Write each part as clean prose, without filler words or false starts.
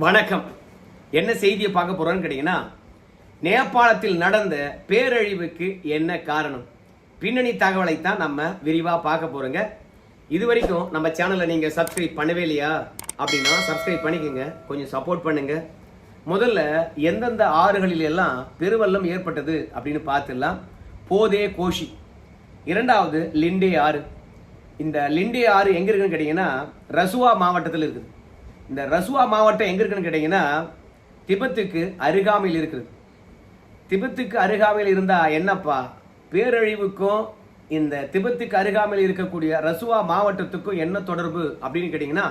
வணக்கம். என்ன செய்தியை பார்க்க போறோம்னு கேட்டீங்கன்னா, நேபாளத்தில் நடந்த பேரழிவுக்கு என்ன காரணம், பின்னணி தகவலை தான் நம்ம விரிவா பார்க்க போறோங்க. இது வரைக்கும் நம்ம சேனலை நீங்க சப்ஸ்கிரைப் பண்ணவே இல்லையா அப்படின்னா சப்ஸ்கிரைப் பண்ணிக்கோங்க, கொஞ்சம் சப்போர்ட் பண்ணுங்க. முதல்ல எந்தெந்த ஆறுகளில் எல்லாம் பெருவெள்ளம் ஏற்பட்டது அப்படின்னு பார்த்துடலாம். போதே கோஷி, இரண்டாவது லிண்டே ஆறு. இந்த லிண்டே ஆறு எங்க இருக்குன்னு கேட்டீங்கன்னா ரசுவா மாவட்டத்தில் இருக்குது. இந்த ரசுவா மாவட்டம் எங்க இருக்குன்னு கேட்டீங்கன்னா திபெத்துக்கு அருகாமையில் இருக்குது. திபெத்துக்கு அருகாமையில் இருந்தா என்னப்பா பேரழிவுக்கும் இந்த திபெத்துக்கு அருகாமையில் இருக்கக்கூடிய ரசுவா மாவட்டத்துக்கும் என்ன தொடர்பு அப்படின்னு கேட்டீங்கன்னா,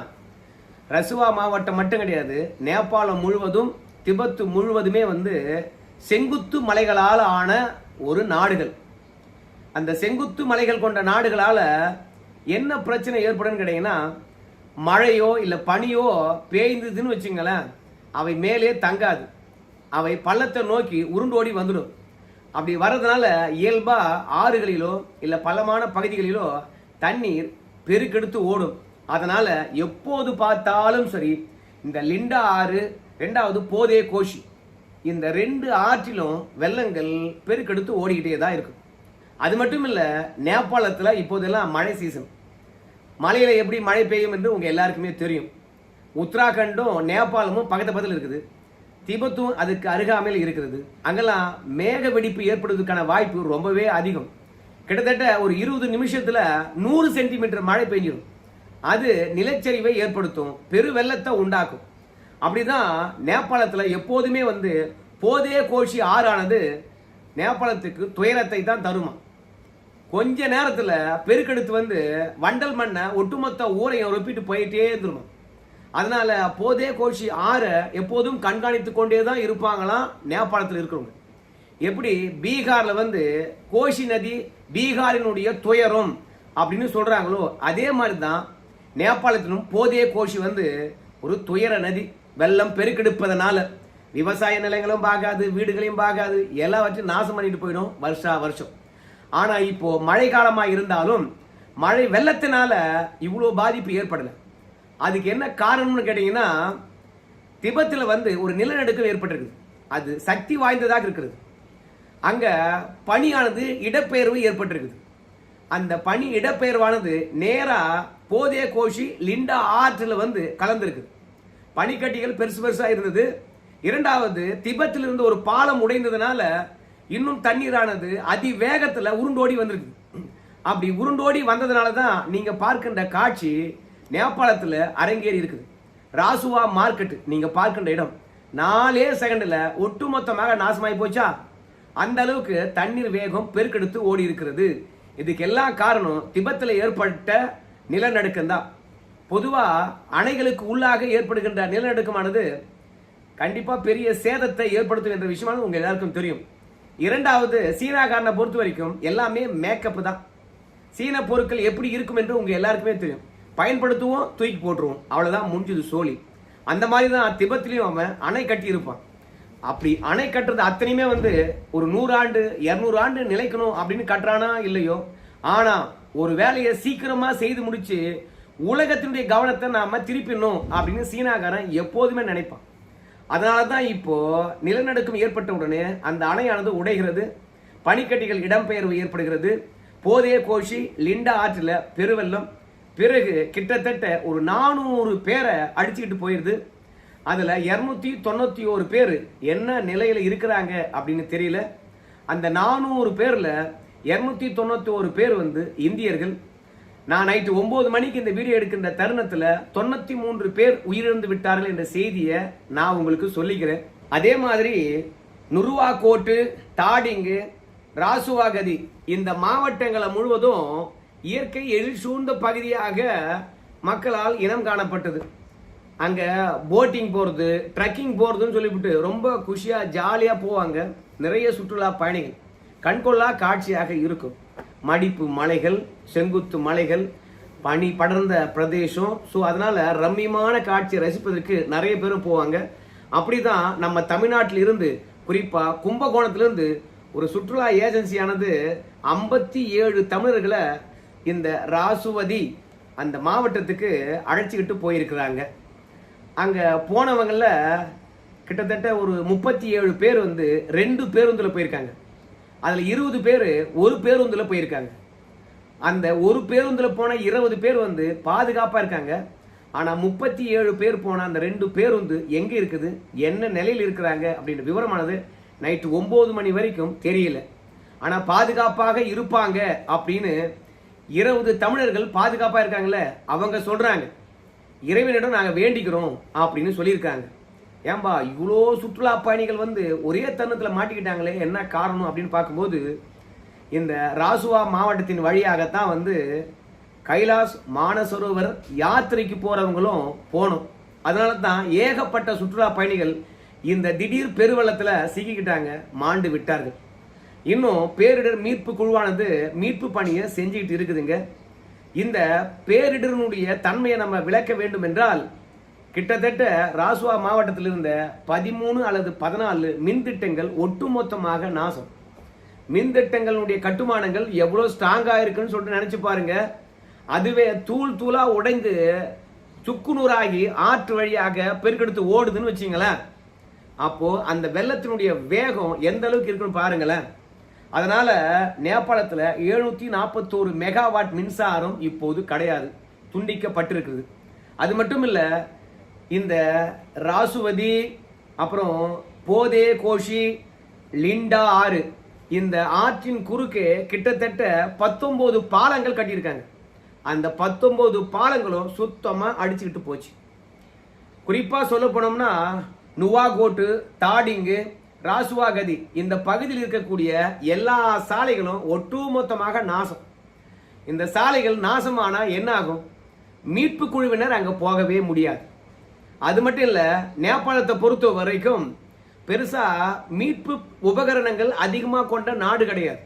ரசுவா மாவட்டம் மட்டும் கிடையாது, நேபாளம் முழுவதும் திபெத்து முழுவதுமே செங்குத்து மலைகளால் ஆன ஒரு நாடுகள். அந்த செங்குத்து மலைகள் கொண்ட நாடுகளால என்ன பிரச்சனை ஏற்படும் கேட்டீங்கன்னா, மழையோ இல்லை பனியோ பேய்ந்ததுன்னு வச்சுங்களேன், அவை மேலே தங்காது, அவை பள்ளத்தை நோக்கி உருண்டோடி வந்துடும். அப்படி வர்றதுனால இயல்பா ஆறுகளிலோ இல்லை பள்ளமான பகுதிகளிலோ தண்ணீர் பெருக்கெடுத்து ஓடும். அதனால எப்போது பார்த்தாலும் சரி இந்த லிண்டா ஆறு, ரெண்டாவது போதே கோஷி, இந்த ரெண்டு ஆற்றிலும் வெள்ளங்கள் பெருக்கெடுத்து ஓடிக்கிட்டே தான் இருக்கும். அது மட்டும் இல்லை, நேபாளத்தில் இப்போதெல்லாம் மழை சீசன். மலையில எப்படி மழை பெய்யும் என்று உங்க எல்லாருக்குமே தெரியும். உத்தராகண்டும் நேபாளமும் பக்கத்தில் இருக்குது, திபெத்தும் அதுக்கு அருகாமையில் இருக்கிறது. அங்கெல்லாம் மேக வெடிப்பு ஏற்படுவதற்கான வாய்ப்பு ரொம்பவே அதிகம். கிட்டத்தட்ட ஒரு 20 நிமிஷத்துல 100 சென்டிமீட்டர் மழை பெஞ்சிடும். அது நிலச்சரிவை ஏற்படுத்தும், பெரு வெள்ளத்தை உண்டாக்கும். அப்படிதான் நேபாளத்துல எப்போதுமே போதே கோஷி ஆறானது நேபாளத்துக்கு துயரத்தை தான் தருமா. கொஞ்ச நேரத்துல பெருக்கெடுத்து வண்டல் மண்ணை ஒட்டுமொத்த ஊரையும் ரொப்பிட்டு போயிட்டே இருந்துருமா. அதனால போதே கோஷி ஆறை எப்போதும் கண்காணித்து கொண்டே தான் இருப்பாங்களாம் நேபாளத்தில் இருக்கிறவங்க. எப்படி பீகார்ல கோஷி நதி பீகாரினுடைய துயரம் அப்படின்னு சொல்றாங்களோ, அதே மாதிரி தான் நேபாளத்திலும் போதே கோஷி ஒரு துயர நதி. வெள்ளம் பெருக்கெடுப்பதனால விவசாய நிலங்களும் பார்க்காது, வீடுகளையும் பார்க்காது, எல்லாவற்றையும் நாசம் பண்ணிட்டு போயிடும் வருஷா வருஷம். ஆனா இப்போ மழை காலமா இருந்தாலும் மழை வெள்ளத்தினால இவ்வளவு பாதிப்பு ஏற்படல. அதுக்கு என்ன காரணம்னு கேட்டீங்கன்னா, திபெத்தில் ஒரு நிலநடுக்கம் ஏற்பட்டிருக்கு. அது சக்தி வாய்ந்ததாக இருக்கிறது. அங்க பனியானது இடப்பெயர்வு ஏற்பட்டிருக்குது. அந்த பனி இடப்பெயர்வானது நேரா போதே கோஷி லிண்டா ஆற்றில் கலந்திருக்கு. பனிக்கட்டிகள் பெருசு பெருசா இருந்தது. இரண்டாவது, திபெத்தில் இருந்து ஒரு பாலம் உடைந்ததுனால இன்னும் தண்ணீரானது அதிவேகத்துல உருண்டோடி வந்திருக்கு. அப்படி உருண்டோடி வந்ததுனால தான் நீங்க பார்க்கின்ற காட்சி நேபாளத்துல அரங்கேறி இருக்குது. ராசுவா மார்க்கெட் நீங்க பார்க்கின்ற இடம் 4 செகண்ட்ல ஒட்டுமொத்தமாக நாசமாய் போச்சா. அந்த அளவுக்கு தண்ணீர் வேகம் பெருக்கெடுத்து ஓடி இருக்கிறது. இதுக்கு எல்லாம் காரணம் திபெத்தில் ஏற்பட்ட நிலநடுக்கம் தான். பொதுவா அணைகளுக்கு உள்ளாக ஏற்படுகின்ற நிலநடுக்கமானது கண்டிப்பா பெரிய சேதத்தை ஏற்படுத்தும் என்ற விஷயமானது உங்க எல்லாருக்கும் தெரியும். இரண்டாவது, சீனாக்காரனை பொறுத்த வரைக்கும் எல்லாமே மேக்கப் தான். சீன பொருட்கள் எப்படி இருக்கும் என்று உங்க எல்லாருக்குமே தெரியும். பயன்படுத்துவோம், தூக்கி போட்டுருவோம், அவ்வளவுதான், முடிஞ்சது சோழி. அந்த மாதிரி தான் திபெத்திலையும் அவன் அணை கட்டி இருப்பான். அப்படி அணை கட்டுறது அத்தனையுமே ஒரு 100 ஆண்டு 200 ஆண்டு நிலைக்கணும் அப்படின்னு கட்டுறானா இல்லையோ, ஆனா ஒரு வேலையை சீக்கிரமா செய்து முடிச்சு உலகத்தினுடைய கவனத்தை நாம திருப்பிடணும் அப்படின்னு சீனாக்காரன் எப்போதுமே நினைப்பான். அதனால தான் இப்போ நிலநடுக்கம் ஏற்பட்ட உடனே அந்த அணையானது உடைகிறது, பனிக்கட்டிகள் இடம்பெயர்வு ஏற்படுகிறது. போதே கோஷி லிண்டா ஆற்றில் பெருவெள்ளம். பிறகு கிட்டத்தட்ட ஒரு 400 பேரை அடிச்சுக்கிட்டு போயிருது. அதுல 291 பேர் என்ன நிலையில இருக்கிறாங்க அப்படின்னு தெரியல. அந்த 400 பேர்ல 291 பேர் இந்தியர்கள். நான் நைட்டு 9 மணிக்கு இந்த வீடியோ எடுக்கின்ற தருணத்துல 93 பேர் உயிரிழந்து விட்டார்கள் என்ற செய்தியை நான் உங்களுக்கு சொல்லிக்கிறேன். அதே மாதிரி நுருவாகோட்டு, தாடிங்கு, ராசுவாகதி இந்த மாவட்டங்களை முழுவதும் இயற்கை எழில் சூழ்ந்த பகுதியாக மக்களால் இனம் காணப்பட்டது. அங்க போட்டிங் போறது, ட்ரக்கிங் போறதுன்னு சொல்லிவிட்டு ரொம்ப குஷியா ஜாலியா போவாங்க நிறைய சுற்றுலா பயணிகள். கண்கொள்ளா காட்சியாக இருக்கும். மடிப்பு மலைகள், செங்குத்து மலைகள், பனி படர்ந்த பிரதேசம். ஸோ அதனால ரம்மியமான காட்சியை ரசிப்பதற்கு நிறைய பேரும் போவாங்க. அப்படிதான் நம்ம தமிழ்நாட்டில் இருந்து, குறிப்பா கும்பகோணத்திலிருந்து ஒரு சுற்றுலா ஏஜென்சியானது 57 தமிழர்களை இந்த ராசுவதி அந்த மாவட்டத்துக்கு அழைச்சிக்கிட்டு போயிருக்கிறாங்க. அங்கே போனவங்கள கிட்டத்தட்ட ஒரு 37 பேர் வந்து 2 பேருந்தில் போயிருக்காங்க. அதில் 20 பேர் ஒரு பேருந்தில் போயிருக்காங்க. அந்த ஒரு பேருந்தில் போன 20 பேர் வந்து பாதுகாப்பாக இருக்காங்க. ஆனால் 37 பேர் போன அந்த 2 பேருந்து எங்கே இருக்குது, என்ன நிலையில் இருக்கிறாங்க அப்படின்ற விவரமானது நைட்டு 9 மணி வரைக்கும் தெரியல. ஆனால் பாதுகாப்பாக இருப்பாங்க அப்படின்னு 20 தமிழர்கள் பாதுகாப்பாக இருக்காங்களே அவங்க சொல்கிறாங்க. இறைவனிடம் நாங்கள் வேண்டிக்கிறோம் அப்படின்னு சொல்லியிருக்காங்க. ஏன்பா இவ்வளோ சுற்றுலா பயணிகள் வந்து ஒரே தருணத்தில் மாட்டிக்கிட்டாங்களே, என்ன காரணம் அப்படின்னு பார்க்கும்போது இந்த ராசுவா மாவட்டத்தின் வழியாகத்தான் வந்து கைலாஷ் மானசரோவர் யாத்திரைக்கு போகிறவங்களும் போகணும். அதனால தான் ஏகப்பட்ட சுற்றுலா பயணிகள் இந்த திடீர் பெருவெள்ளத்தில் சிக்கிக்கிட்டாங்க, மாண்டு விட்டார்கள். இன்னும் பேரிடர் மீட்பு குழுவானது மீட்பு பணியை செஞ்சுக்கிட்டு இருக்குதுங்க. இந்த பேரிடரினுடைய தன்மையை நம்ம விளக்க வேண்டும் என்றால் கிட்டத்தட்ட ராசுவா மாவட்டத்தில் இருந்த 13 அல்லது 14 மின் திட்டங்கள் ஒட்டுமொத்தமாக நாசம். மின் திட்டங்களுடைய கட்டுமானங்கள் எவ்வளோ ஸ்ட்ராங்காக இருக்குன்னு சொல்லிட்டு நினைச்சு பாருங்க. அதுவே தூள் தூளா உடைந்து சுக்குநூறாகி ஆற்று வழியாக பெருக்கெடுத்து ஓடுதுன்னு வச்சுங்களேன். அப்போ அந்த வெள்ளத்தினுடைய வேகம் எந்த அளவுக்கு இருக்குன்னு பாருங்களேன். அதனால நேபாளத்தில் 741 மெகாவாட் மின்சாரம் இப்போது கிடையாது, துண்டிக்கப்பட்டிருக்குது. அது மட்டும் இல்லை, இந்த ராசுவதி அப்புறம் போதே கோஷி லிண்டா ஆறு இந்த ஆற்றின் குறுக்கே கிட்டத்தட்ட 19 பாலங்கள் கட்டியிருக்காங்க. அந்த 19 பாலங்களும் சுத்தமாக அடிச்சுக்கிட்டு போச்சு. குறிப்பாக சொல்ல போனோம்னா நுவாகோட்டு, தாடிங்கு, ராசுவாகதி இந்த பகுதியில் இருக்கக்கூடிய எல்லா சாலைகளும் ஒட்டுமொத்தமாக நாசம். இந்த சாலைகள் நாசமானா என்ன ஆகும்? மீட்பு குழுவினர் அங்கே போகவே முடியாது. அது மட்டும் இல்லை, நேபாளத்தை பொறுத்த வரைக்கும் பெருசா மீட்பு உபகரணங்கள் அதிகமாக கொண்ட நாடு கிடையாது.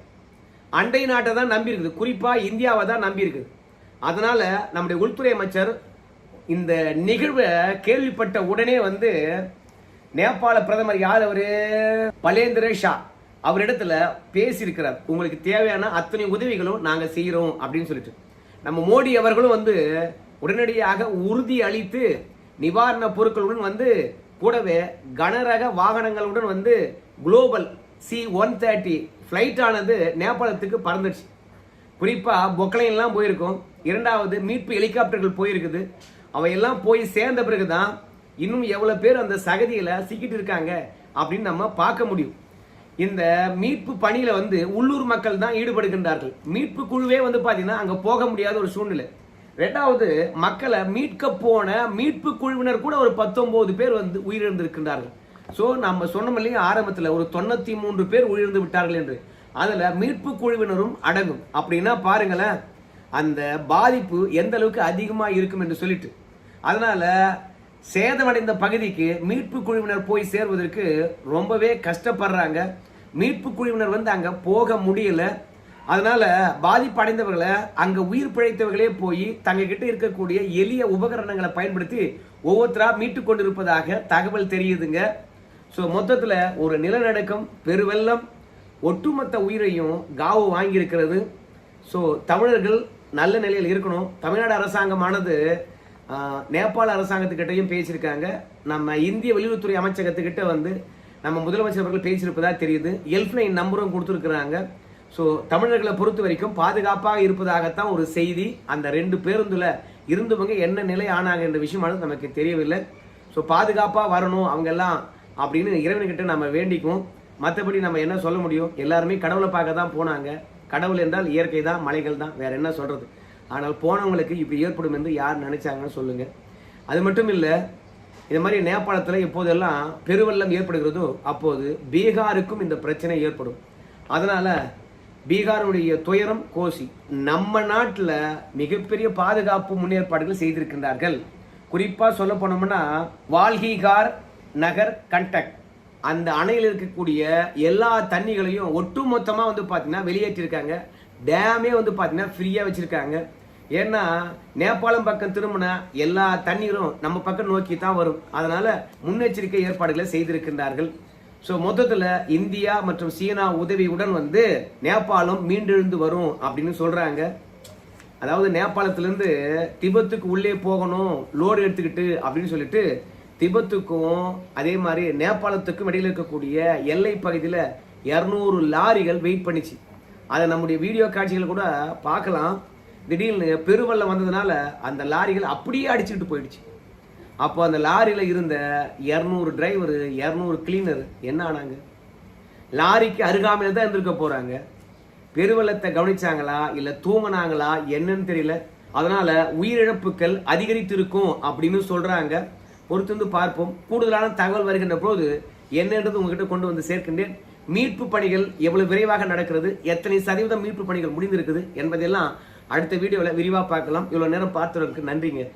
அண்டை நாட்டை தான் நம்பி இருக்குது, குறிப்பாக இந்தியாவை தான் நம்பி இருக்குது. அதனால நம்முடைய உள்துறை அமைச்சர் இந்த நிகழ்வை கேள்விப்பட்ட உடனே வந்து நேபாள பிரதமர் யார் அவரு பலேந்திர ஷா அவரிடத்துல பேசியிருக்கிறார். உங்களுக்கு தேவையான அத்தனை உதவிகளும் நாங்க செய்யறோம் அப்படின்னு சொல்லிட்டு நம்ம மோடி அவர்களும் வந்து உடனடியாக உறுதி அளித்து நிவாரண பொருட்களுடன் வந்து கூடவே கனரக வாகனங்களுடன் வந்து குளோபல் C-130 ஃபிளைட் ஆனது நேபாளத்துக்கு பறந்துச்சு. குறிப்பா பொக்லைன்லாம் போயிருக்கும். இரண்டாவது மீட்பு ஹெலிகாப்டர்கள் போயிருக்குது. அவையெல்லாம் போய் சேர்ந்த பிறகுதான் இன்னும் எவ்வளவு பேர் அந்த சகதியில சிக்கிட்டு இருக்காங்க அப்படின்னு நம்ம பார்க்க முடியும். இந்த மீட்பு பணியில வந்து உள்ளூர் மக்கள் தான் ஈடுபடுகின்றார்கள். மீட்பு குழுவே வந்து பாத்தீங்கன்னா அங்க போக முடியாத ஒரு சூழ்நிலை. ரெண்டாவது, மக்களை மீட்க போன மீட்பு குழுவினர் கூட ஒரு 19 பேர் வந்து உயிரிழந்திருக்கின்றார்கள். ஸோ நம்ம சொன்னோம் இல்லையா ஆரம்பத்தில் ஒரு 93 பேர் உயிரிழந்து விட்டார்கள் என்று, அதுல மீட்பு குழுவினரும் அடங்கும். அப்படின்னா பாருங்களேன் அந்த பாதிப்பு எந்த அளவுக்கு அதிகமா இருக்கும் என்று சொல்லிட்டு. அதனால சேதமடைந்த பகுதிக்கு மீட்பு குழுவினர் போய் சேர்வதற்கு ரொம்பவே கஷ்டப்படுறாங்க. மீட்பு குழுவினர் வந்து அங்க போக முடியல. அதனால பாதிப்படைந்தவர்களை அங்க உயிர் பிழைத்தவர்களே போய் தங்க கிட்ட இருக்கக்கூடிய எளிய உபகரணங்களை பயன்படுத்தி ஒவ்வொருத்தரா மீட்டு கொண்டிருப்பதாக தகவல் தெரியுதுங்க. ஸோ மொத்தத்தில் ஒரு நிலநடுக்கம், பெருவெள்ளம் ஒட்டுமொத்த உயிரையும் காவு வாங்கியிருக்கிறது. ஸோ தமிழர்கள் நல்ல நிலையில் இருக்கணும். தமிழ்நாடு அரசாங்கமானது நேபாள அரசாங்கத்துக்கிட்டையும் பேசியிருக்காங்க. நம்ம இந்திய வெளியுறவுத்துறை அமைச்சகத்துக்கிட்ட வந்து நம்ம முதலமைச்சர் அவர்கள் பேசியிருப்பதா தெரியுது. ஹெல்ப்லைன் நம்பரும் கொடுத்துருக்குறாங்க. ஸோ தமிழர்களை பொறுத்த வரைக்கும் பாதுகாப்பாக இருப்பதாகத்தான் ஒரு செய்தி. அந்த 2 பேருந்துல இருந்தவங்க என்ன நிலை ஆனாங்க என்ற விஷயமானது நமக்கு தெரியவில்லை. ஸோ பாதுகாப்பாக வரணும் அவங்க எல்லாம் அப்படின்னு இறைவன்கிட்ட நம்ம வேண்டிக்குவோம். மற்றபடி நம்ம என்ன சொல்ல முடியும்? எல்லாருமே கடவுளை பார்க்க தான் போனாங்க. கடவுள் என்றால் இயற்கை தான், மலைகள் தான், வேற என்ன சொல்றது? ஆனால் போனவங்களுக்கு இப்படி ஏற்படும் என்று யார் நினைச்சாங்கன்னு சொல்லுங்க. அது மட்டும் இல்லை, இந்த மாதிரி நேபாளத்தில் எப்போதெல்லாம் பெருவெள்ளம் ஏற்படுகிறதோ அப்போது பீகாருக்கும் இந்த பிரச்சனை ஏற்படும். அதனால பீகாருடைய துயரம் கோசி. நம்ம நாட்டில் மிகப்பெரிய பாதுகாப்பு முன்னேற்பாடுகள் செய்திருக்கின்றார்கள். குறிப்பாக சொல்ல போனோம்னா வால்ஹீகார் நகர் கண்டக் அந்த அணையில் இருக்கக்கூடிய எல்லா தண்ணிகளையும் ஒட்டுமொத்தமாக வந்து பார்த்தீங்கன்னா வெளியேற்றிருக்காங்க. டேமே வந்து பார்த்தீங்கன்னா ஃப்ரீயாக வச்சுருக்காங்க. ஏன்னா நேபாளம் பக்கம் திரும்பினா எல்லா தண்ணீரும் நம்ம பக்கம் நோக்கி தான் வரும். அதனால முன்னெச்சரிக்கை ஏற்பாடுகளை செய்திருக்கின்றார்கள். ஸோ மொத்தத்தில் இந்தியா மற்றும் சீனா உதவியுடன் வந்து நேபாளம் மீண்டெழுந்து வரும் அப்படின்னு சொல்றாங்க. அதாவது நேபாளத்திலிருந்து திபெத்துக்கு உள்ளே போகணும் லோடு எடுத்துக்கிட்டு அப்படின்னு சொல்லிட்டு திபெத்துக்கும் அதே மாதிரி நேபாளத்துக்கும் இடையில் இருக்கக்கூடிய எல்லை பகுதியில் 200 லாரிகள் வெயிட் பண்ணிச்சு. அதை நம்முடைய வீடியோ காட்சிகள் கூட பார்க்கலாம். திடீர்னு பெருவெள்ளம் வந்ததுனால அந்த லாரிகள் அப்படியே அடிச்சுக்கிட்டு போயிடுச்சு. அப்போ அந்த லாரியில் இருந்த 200 டிரைவரு 200 கிளீனர் என்ன ஆனாங்க? லாரிக்கு அருகாமையில் தான் இருந்திருக்க போறாங்க. பெருவெள்ளத்தை கவனிச்சாங்களா இல்லை தூங்கினாங்களா என்னன்னு தெரியல. அதனால உயிரிழப்புகள் அதிகரித்திருக்கும் அப்படின்னு சொல்றாங்க. பொறுத்து பார்ப்போம். கூடுதலான தகவல் வருகின்ற போது என்னன்றது உங்ககிட்ட கொண்டு வந்து சேர்க்கின்றேன். மீட்பு பணிகள் எவ்வளவு விரைவாக நடக்கிறது, எத்தனை சதவீதம் மீட்பு பணிகள் முடிந்திருக்குது என்பதெல்லாம் அடுத்த வீடியோவில் விரிவாக பார்க்கலாம். இவ்வளவு நேரம் பார்த்தவர்களுக்கு நன்றிங்க.